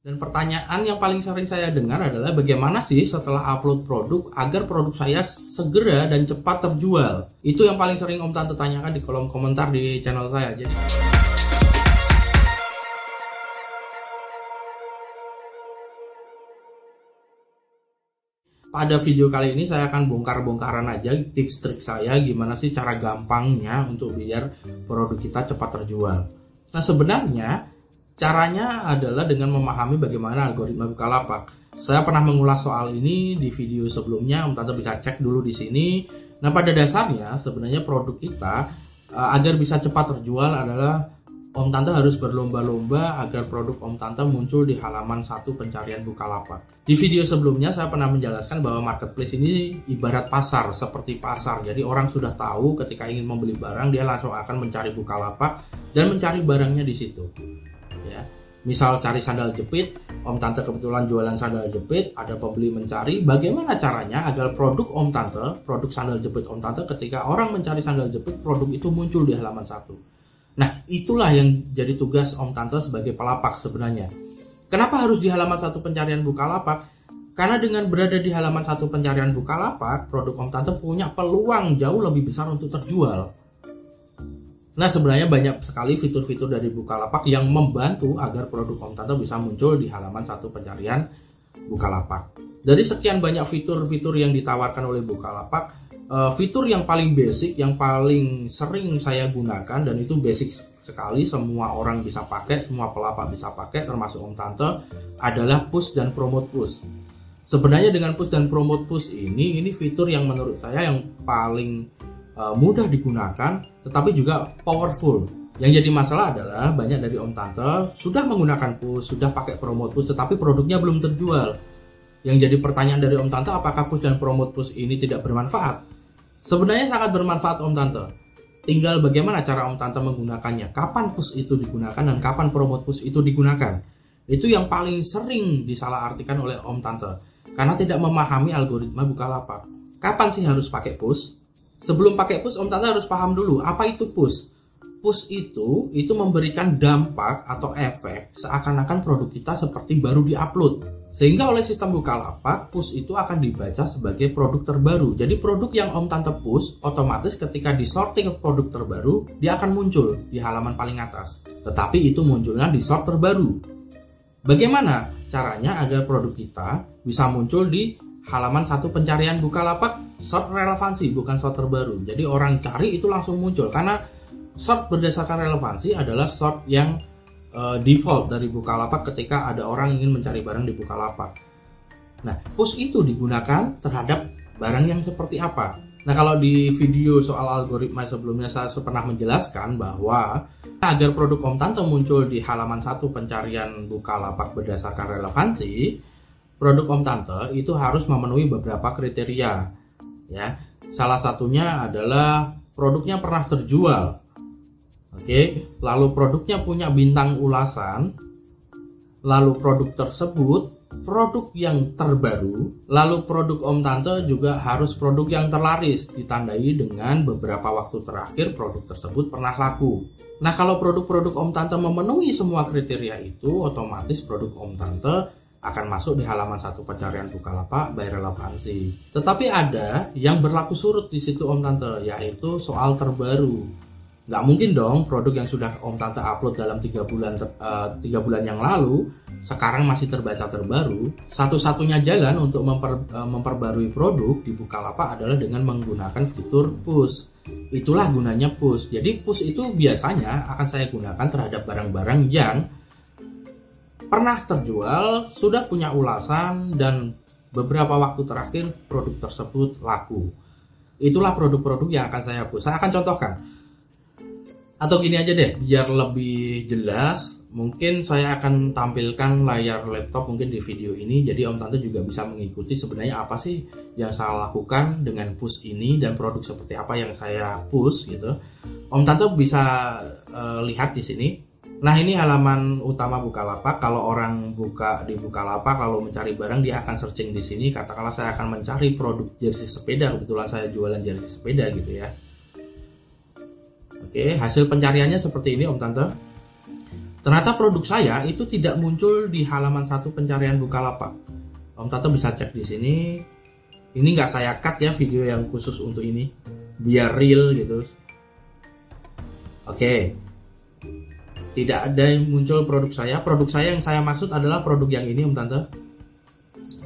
Dan pertanyaan yang paling sering saya dengar adalah bagaimana sih setelah upload produk agar produk saya segera dan cepat terjual. Itu yang paling sering Om Tante tanyakan di kolom komentar di channel saya. Jadi pada video kali ini saya akan bongkar-bongkaran aja tips trik saya gimana sih cara gampangnya untuk biar produk kita cepat terjual. Nah, sebenarnya caranya adalah dengan memahami bagaimana algoritma Bukalapak. Saya pernah mengulas soal ini di video sebelumnya, Om Tante bisa cek dulu di sini. Nah, pada dasarnya sebenarnya produk kita agar bisa cepat terjual adalah Om Tante harus berlomba-lomba agar produk Om Tante muncul di halaman 1 pencarian Bukalapak. Di video sebelumnya saya pernah menjelaskan bahwa marketplace ini ibarat pasar, seperti pasar. Jadi orang sudah tahu ketika ingin membeli barang, dia langsung akan mencari Bukalapak dan mencari barangnya di situ. Ya, misal cari sandal jepit, Om Tante kebetulan jualan sandal jepit, ada pembeli mencari. Bagaimana caranya agar produk Om Tante, produk sandal jepit Om Tante, ketika orang mencari sandal jepit, produk itu muncul di halaman 1. Nah, itulah yang jadi tugas Om Tante sebagai pelapak sebenarnya. Kenapa harus di halaman 1 pencarian Bukalapak? Karena dengan berada di halaman 1 pencarian Bukalapak, produk Om Tante punya peluang jauh lebih besar untuk terjual. Nah, sebenarnya banyak sekali fitur-fitur dari Bukalapak yang membantu agar produk Om Tante bisa muncul di halaman 1 pencarian Bukalapak. Dari sekian banyak fitur-fitur yang ditawarkan oleh Bukalapak, fitur yang paling basic, yang paling sering saya gunakan, dan itu basic sekali, semua orang bisa pakai, semua pelapak bisa pakai, termasuk Om Tante, adalah push dan promote push. Sebenarnya dengan push dan promote push ini fitur yang menurut saya yang paling mudah digunakan, tetapi juga powerful. Yang jadi masalah adalah banyak dari Om Tante sudah menggunakan push, sudah pakai promote push, tetapi produknya belum terjual. Yang jadi pertanyaan dari Om Tante, apakah push dan promote push ini tidak bermanfaat? Sebenarnya sangat bermanfaat Om Tante. Tinggal bagaimana cara Om Tante menggunakannya, kapan push itu digunakan dan kapan promote push itu digunakan. Itu yang paling sering disalahartikan oleh Om Tante, karena tidak memahami algoritma Bukalapak. Kapan sih harus pakai push? Sebelum pakai push, Om Tante harus paham dulu apa itu push. Push itu memberikan dampak atau efek seakan-akan produk kita seperti baru diupload. Sehingga oleh sistem Bukalapak, push itu akan dibaca sebagai produk terbaru. Jadi produk yang Om Tante push, otomatis ketika di sorting produk terbaru, dia akan muncul di halaman paling atas. Tetapi itu munculnya di sort terbaru. Bagaimana caranya agar produk kita bisa muncul di halaman 1 pencarian Bukalapak? Sort relevansi, bukan sort terbaru. Jadi orang cari itu langsung muncul, karena sort berdasarkan relevansi adalah sort yang default dari Bukalapak ketika ada orang ingin mencari barang di Bukalapak. Nah, push itu digunakan terhadap barang yang seperti apa? Nah, kalau di video soal algoritma sebelumnya saya pernah menjelaskan bahwa agar produk Om Tante muncul di halaman 1 pencarian Bukalapak berdasarkan relevansi, produk Om Tante itu harus memenuhi beberapa kriteria. Ya, salah satunya adalah produknya pernah terjual. Oke, lalu produknya punya bintang ulasan, lalu produk tersebut produk yang terbaru, lalu produk Om Tante juga harus produk yang terlaris, ditandai dengan beberapa waktu terakhir produk tersebut pernah laku. Nah, kalau produk-produk Om Tante memenuhi semua kriteria itu, otomatis produk Om Tante akan masuk di halaman 1 pencarian Bukalapak by relevansi. Tetapi ada yang berlaku surut di situ Om Tante, yaitu soal terbaru. Nggak mungkin dong produk yang sudah Om Tante upload dalam 3 bulan yang lalu sekarang masih terbaca terbaru. Satu-satunya jalan untuk memperbarui produk di Bukalapak adalah dengan menggunakan fitur push. Itulah gunanya push. Jadi push itu biasanya akan saya gunakan terhadap barang-barang yang pernah terjual, sudah punya ulasan, dan beberapa waktu terakhir produk tersebut laku. Itulah produk-produk yang akan saya push. Saya akan contohkan. Atau gini aja deh, biar lebih jelas, mungkin saya akan tampilkan layar laptop mungkin di video ini. Jadi Om Tante juga bisa mengikuti sebenarnya apa sih yang saya lakukan dengan push ini dan produk seperti apa yang saya push gitu. Om Tante bisa lihat di sini. Nah, ini halaman utama Bukalapak. Kalau orang buka di Bukalapak lalu mencari barang, dia akan searching di sini. Katakanlah saya akan mencari produk jersey sepeda, kebetulan saya jualan jersey sepeda gitu ya. Oke, hasil pencariannya seperti ini Om Tante. Ternyata produk saya itu tidak muncul di halaman 1 pencarian Bukalapak. Om Tante bisa cek di sini. Ini nggak saya cut ya video yang khusus untuk ini, biar real gitu. Oke, tidak ada yang muncul produk saya. Produk saya yang saya maksud adalah produk yang ini Om Tante.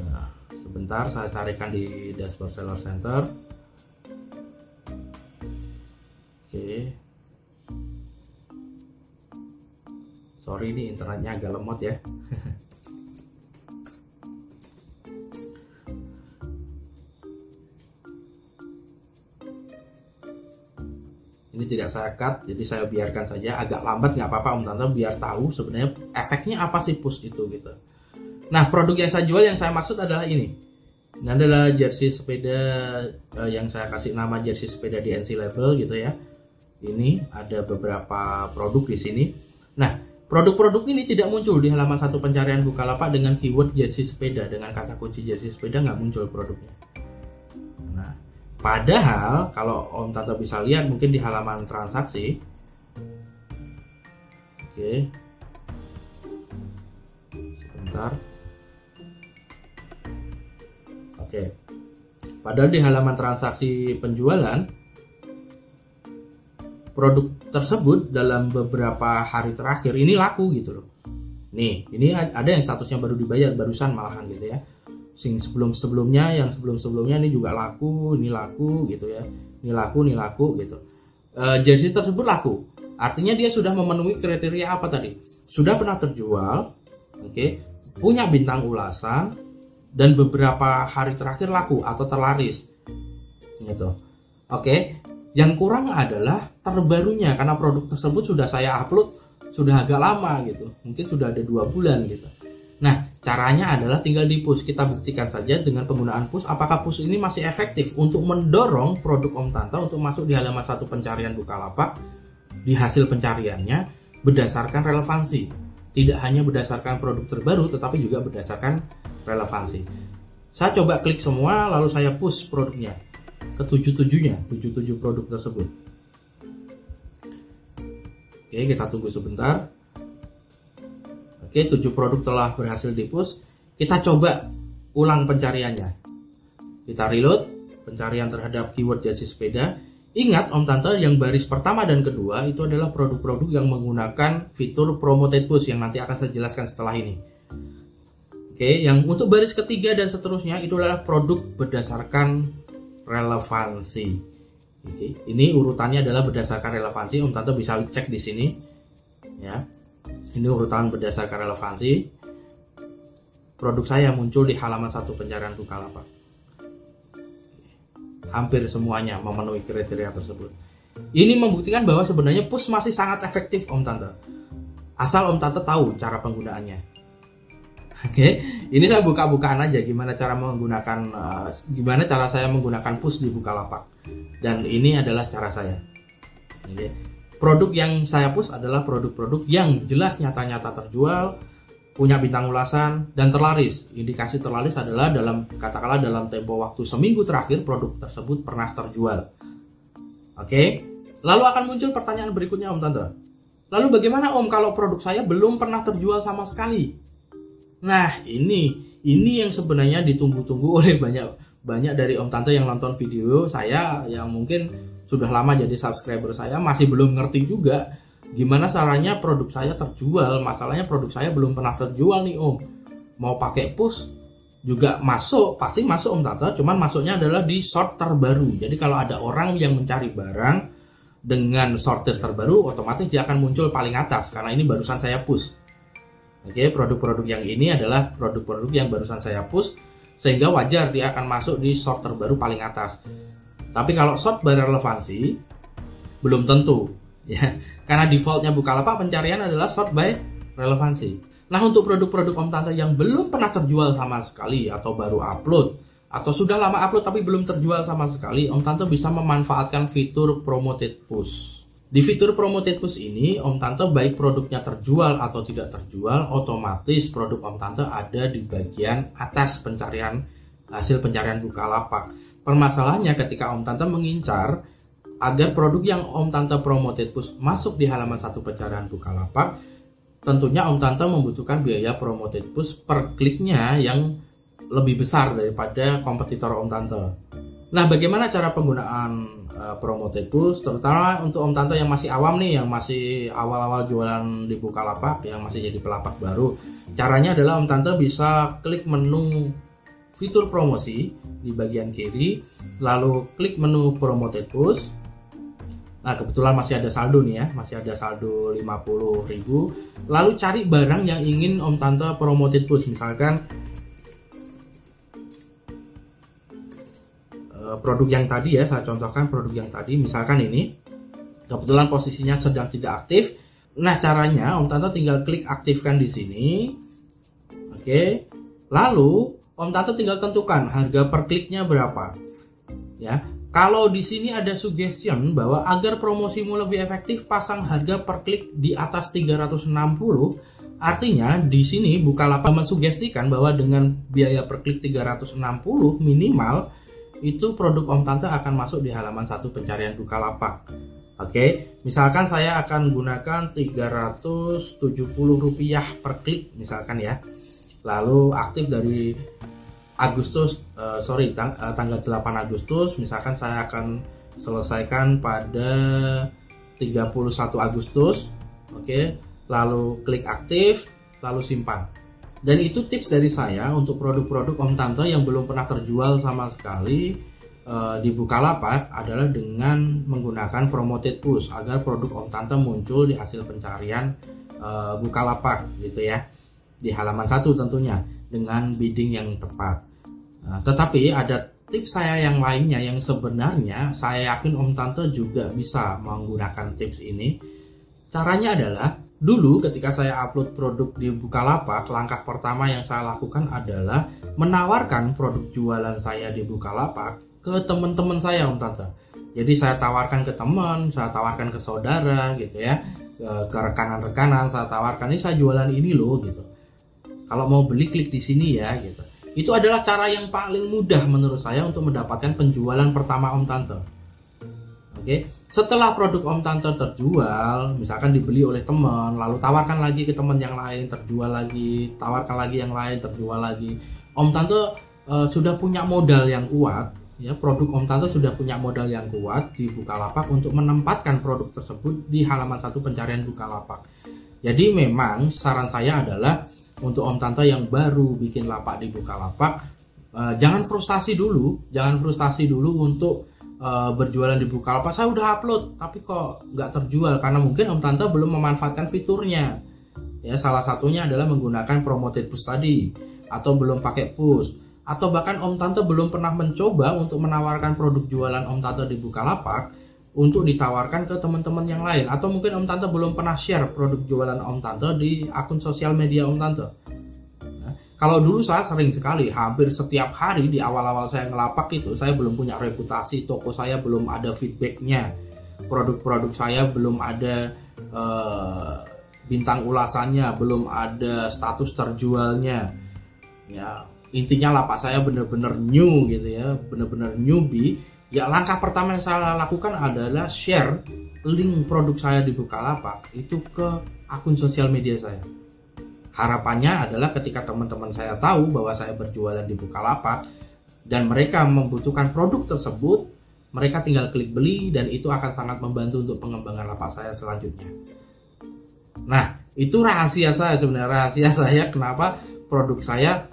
Nah, sebentar saya carikan di dashboard Seller Center. Oke. Sorry ini internetnya agak lemot ya. Ini tidak saya cut, jadi saya biarkan saja. Agak lambat nggak apa-apa Om Tante, biar tahu sebenarnya efeknya apa sih push itu gitu. Nah, produk yang saya jual yang saya maksud adalah ini. Ini adalah jersey sepeda yang saya kasih nama jersey sepeda di NC Level gitu ya. Ini ada beberapa produk di sini. Nah, produk-produk ini tidak muncul di halaman 1 pencarian Bukalapak dengan keyword jersey sepeda. Dengan kata kunci jersey sepeda nggak muncul produknya. Nah, padahal kalau Om Tante bisa lihat mungkin di halaman transaksi. Oke. Sebentar. Oke. Padahal di halaman transaksi penjualan produk tersebut dalam beberapa hari terakhir ini laku gitu loh. Nih, ini ada yang statusnya baru dibayar barusan malahan gitu ya. Sebelum-sebelumnya, yang sebelum-sebelumnya ini juga laku, ini laku gitu ya. Ini laku gitu. Jersey tersebut laku. Artinya dia sudah memenuhi kriteria apa tadi? Sudah pernah terjual, oke, punya bintang ulasan, dan beberapa hari terakhir laku atau terlaris. Gitu. Oke. Yang kurang adalah terbarunya, karena produk tersebut sudah saya upload sudah agak lama gitu, mungkin sudah ada 2 bulan gitu. Nah, caranya adalah tinggal di push. Kita buktikan saja dengan penggunaan push, apakah push ini masih efektif untuk mendorong produk Om Tante untuk masuk di halaman 1 pencarian Bukalapak di hasil pencariannya berdasarkan relevansi. Tidak hanya berdasarkan produk terbaru, tetapi juga berdasarkan relevansi. Saya coba klik semua, lalu saya push produknya ke 77 produk tersebut. Oke, kita tunggu sebentar. Oke, 7 produk telah berhasil di push. Kita coba ulang pencariannya. Kita reload pencarian terhadap keyword jersey sepeda. Ingat Om Tante, yang baris pertama dan kedua itu adalah produk-produk yang menggunakan fitur promoted push yang nanti akan saya jelaskan setelah ini. Oke, yang untuk baris ketiga dan seterusnya itu adalah produk berdasarkan relevansi. Oke, ini urutannya adalah berdasarkan relevansi. Om Tante bisa cek di sini ya. Ini urutan berdasarkan relevansi. Produk saya muncul di halaman 1 pencarian Bukalapak. Hampir semuanya memenuhi kriteria tersebut. Ini membuktikan bahwa sebenarnya push masih sangat efektif Om Tante. Asal Om Tante tahu cara penggunaannya. Oke, ini saya buka-bukaan aja gimana cara menggunakan, gimana cara saya menggunakan push di Bukalapak. Dan ini adalah cara saya. Oke. Produk yang saya push adalah produk-produk yang jelas nyata-nyata terjual, punya bintang ulasan, dan terlaris. Indikasi terlaris adalah katakanlah dalam tempo waktu seminggu terakhir produk tersebut pernah terjual. Oke. Lalu akan muncul pertanyaan berikutnya Om Tante. Lalu bagaimana Om kalau produk saya belum pernah terjual sama sekali? Nah, ini yang sebenarnya ditunggu-tunggu oleh banyak dari Om Tante yang nonton video saya, yang mungkin sudah lama jadi subscriber saya, masih belum ngerti juga gimana caranya produk saya terjual. Masalahnya produk saya belum pernah terjual nih Om. Mau pakai push juga masuk, pasti masuk Om Tante, cuman masuknya adalah di sort terbaru. Jadi kalau ada orang yang mencari barang dengan sortir terbaru, otomatis dia akan muncul paling atas karena ini barusan saya push. Oke, produk-produk yang ini adalah produk-produk yang barusan saya push, sehingga wajar dia akan masuk di sort terbaru paling atas. Tapi kalau sort by relevansi belum tentu ya, karena defaultnya Bukalapak pencarian adalah sort by relevansi. Nah, untuk produk-produk Om Tante yang belum pernah terjual sama sekali atau baru upload atau sudah lama upload tapi belum terjual sama sekali, Om Tante bisa memanfaatkan fitur promoted push. Di fitur promoted push ini, Om Tante baik produknya terjual atau tidak terjual, otomatis produk Om Tante ada di bagian atas hasil pencarian Bukalapak. Permasalahannya ketika Om Tante mengincar agar produk yang Om Tante promoted push masuk di halaman 1 pencarian Bukalapak, tentunya Om Tante membutuhkan biaya promoted push per kliknya yang lebih besar daripada kompetitor Om Tante. Nah, bagaimana cara penggunaan promoted push, terutama untuk Om Tante yang masih awam nih, yang masih awal-awal jualan di Bukalapak, yang masih jadi pelapak baru. Caranya adalah Om Tante bisa klik menu fitur promosi di bagian kiri, lalu klik menu promoted push. Nah, kebetulan masih ada saldo nih ya, masih ada saldo 50.000. Lalu cari barang yang ingin Om Tante promoted push, misalkan produk yang tadi ya, saya contohkan produk yang tadi, misalkan ini kebetulan posisinya sedang tidak aktif. Nah, caranya Om Tante tinggal klik aktifkan di sini. Oke. Lalu Om Tante tinggal tentukan harga per kliknya berapa. Ya. Kalau di sini ada suggestion bahwa agar promosimu lebih efektif, pasang harga per klik di atas 360. Artinya di sini Bukalapak mensugestikan bahwa dengan biaya per klik 360 minimal, itu produk Om Tante akan masuk di halaman 1 pencarian Bukalapak. Oke, misalkan saya akan gunakan Rp370 per klik misalkan ya. Lalu aktif dari tanggal 8 Agustus, misalkan saya akan selesaikan pada 31 Agustus. Oke, lalu klik aktif, lalu simpan. Dan itu tips dari saya untuk produk-produk Om Tante yang belum pernah terjual sama sekali di Bukalapak adalah dengan menggunakan promoted push agar produk Om Tante muncul di hasil pencarian Bukalapak gitu ya, di halaman 1 tentunya dengan bidding yang tepat. Tetapi ada tips saya yang lainnya yang sebenarnya saya yakin Om Tante juga bisa menggunakan tips ini. Caranya adalah, dulu ketika saya upload produk di Bukalapak, langkah pertama yang saya lakukan adalah menawarkan produk jualan saya di Bukalapak ke teman-teman saya Om Tante. Jadi saya tawarkan ke teman, saya tawarkan ke saudara gitu ya, ke rekanan-rekanan, saya tawarkan, ini saya jualan ini loh gitu. Kalau mau beli klik di sini ya gitu. Itu adalah cara yang paling mudah menurut saya untuk mendapatkan penjualan pertama Om Tante. Oke, setelah produk Om Tante terjual, misalkan dibeli oleh teman, lalu tawarkan lagi ke teman yang lain, terjual lagi, tawarkan lagi yang lain, terjual lagi. Om Tante sudah punya modal yang kuat, ya, produk Om Tante sudah punya modal yang kuat di Bukalapak untuk menempatkan produk tersebut di halaman 1 pencarian Bukalapak. Jadi memang saran saya adalah untuk Om Tante yang baru bikin lapak di Bukalapak, jangan frustasi dulu untuk berjualan di Bukalapak. Saya udah upload tapi kok nggak terjual, karena mungkin Om Tante belum memanfaatkan fiturnya ya. Salah satunya adalah menggunakan promoted push tadi, atau belum pakai push, atau bahkan Om Tante belum pernah mencoba untuk menawarkan produk jualan Om Tante di Bukalapak untuk ditawarkan ke teman-teman yang lain, atau mungkin Om Tante belum pernah share produk jualan Om Tante di akun sosial media Om Tante. Kalau dulu saya sering sekali, hampir setiap hari di awal-awal saya ngelapak itu, saya belum punya reputasi, toko saya belum ada feedbacknya, produk-produk saya belum ada bintang ulasannya, belum ada status terjualnya. Ya, intinya lapak saya bener-bener new gitu ya, bener-bener newbie. Ya, langkah pertama yang saya lakukan adalah share link produk saya di Bukalapak itu ke akun sosial media saya. Harapannya adalah ketika teman-teman saya tahu bahwa saya berjualan di Bukalapak dan mereka membutuhkan produk tersebut, mereka tinggal klik beli dan itu akan sangat membantu untuk pengembangan lapak saya selanjutnya. Nah, itu rahasia saya sebenarnya, rahasia saya kenapa produk saya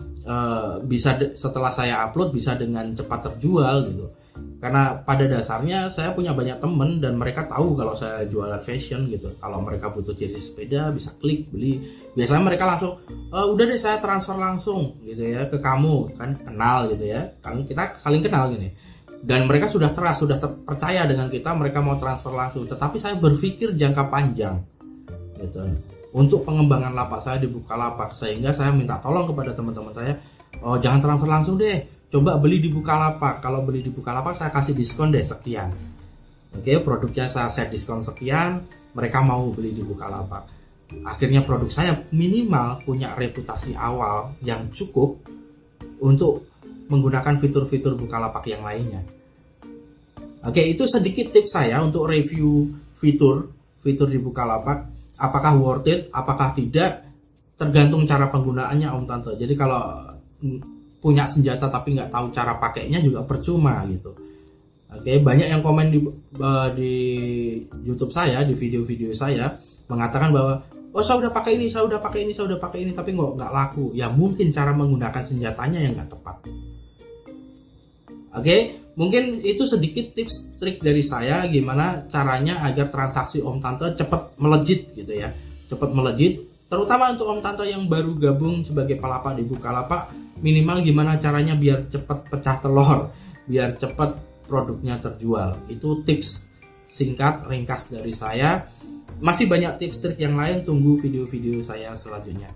bisa setelah saya upload bisa dengan cepat terjual gitu. Karena pada dasarnya saya punya banyak temen dan mereka tahu kalau saya jualan fashion gitu. Kalau mereka butuh jersey sepeda bisa klik beli. Biasanya mereka langsung udah deh saya transfer langsung gitu ya ke kamu, kan kenal gitu ya. Kan kita saling kenal gini. Dan mereka sudah percaya dengan kita, mereka mau transfer langsung. Tetapi saya berpikir jangka panjang gitu. Untuk pengembangan lapak saya di Bukalapak, sehingga saya minta tolong kepada teman-teman saya, jangan transfer langsung deh. Coba beli di Bukalapak. Kalau beli di Bukalapak saya kasih diskon deh sekian. Oke, produknya saya set diskon sekian, mereka mau beli di Bukalapak. Akhirnya produk saya minimal punya reputasi awal yang cukup untuk menggunakan fitur-fitur Bukalapak yang lainnya. Oke, itu sedikit tips saya untuk review fitur di Bukalapak. apakah worth it, apakah tidak, tergantung cara penggunaannya Om Tante. Jadi kalau punya senjata tapi nggak tahu cara pakainya juga percuma gitu. Oke, banyak yang komen di YouTube saya, di video-video saya mengatakan bahwa oh saya udah pakai ini, saya udah pakai ini, saya udah pakai ini, tapi nggak laku. Ya mungkin cara menggunakan senjatanya yang nggak tepat. Oke, mungkin itu sedikit tips trik dari saya gimana caranya agar transaksi Om Tante cepat melejit gitu ya, cepat melejit. Terutama untuk Om Tante yang baru gabung sebagai pelapak di Bukalapak, minimal gimana caranya biar cepat pecah telur, biar cepat produknya terjual. Itu tips singkat ringkas dari saya. Masih banyak tips trik yang lain, tunggu video-video saya selanjutnya.